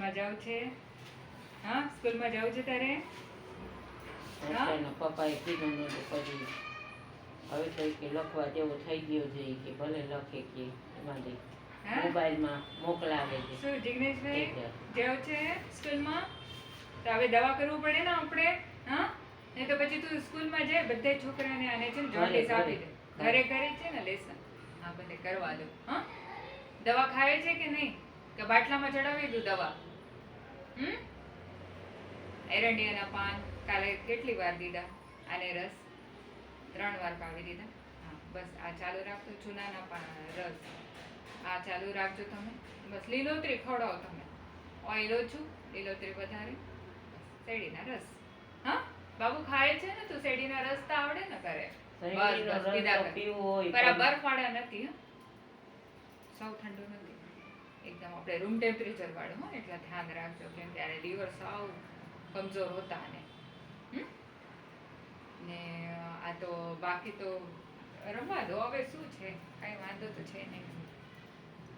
સ્કૂલમાં જાવ છે? હા, સ્કૂલમાં જાવ છે તારે? એના પપ્પાએ કીધું ને પછી હવે તો કે લખવા જેવો થઈ ગયો છે કે ભલે લખે કે એમાંથી મોબાઈલમાં મોકલાવે છે. શું જિગ્નેશભાઈ જાવ છે સ્કૂલમાં? તો હવે દવા કરવું પડે ને આપણે, હા? નહીં તો પછી તું સ્કૂલમાં જાય, બધા છોકરાને આને છે ને જોડીસ આપી દે. ઘરે ઘરે છે ને લેસન, હા બધે કરવા દો. હા, દવા ખાય છે કે નહીં? કે બાટલામાં ચડાવી દઉં દવા? એરંડિયાના પાન કાલે કેટલી વાર દીધા? આને રસ 3 વાર પાવી દીધા. હા બસ આ ચાલુ રાખજો. ચૂનાના રસ આ ચાલુ રાખજો તમે. બસ લીલોતરી ખવડાવો તમે. ઓઇલ ઓછું, લીલોતરી વધારે. શેરડીના રસ. હા બાબુ ખાય છે ને? તું શેરડીના રસ તો આવડે ને કરે? બસ બસ પીધા કર. પર આ બરફવાળા નથી, હા? સાવ ઠંડુ નથી, એકદમ આપણે રૂમ ટેમ્પરેચર વાળું. હો એટલે ધ્યાન રાખજો, કેમ ત્યારે લીવર સાવ કમજોર હોતા ને ને આ તો બાકી તો રમવા દો. હવે શું છે, કાંઈ વાંધો તો છે નહીં.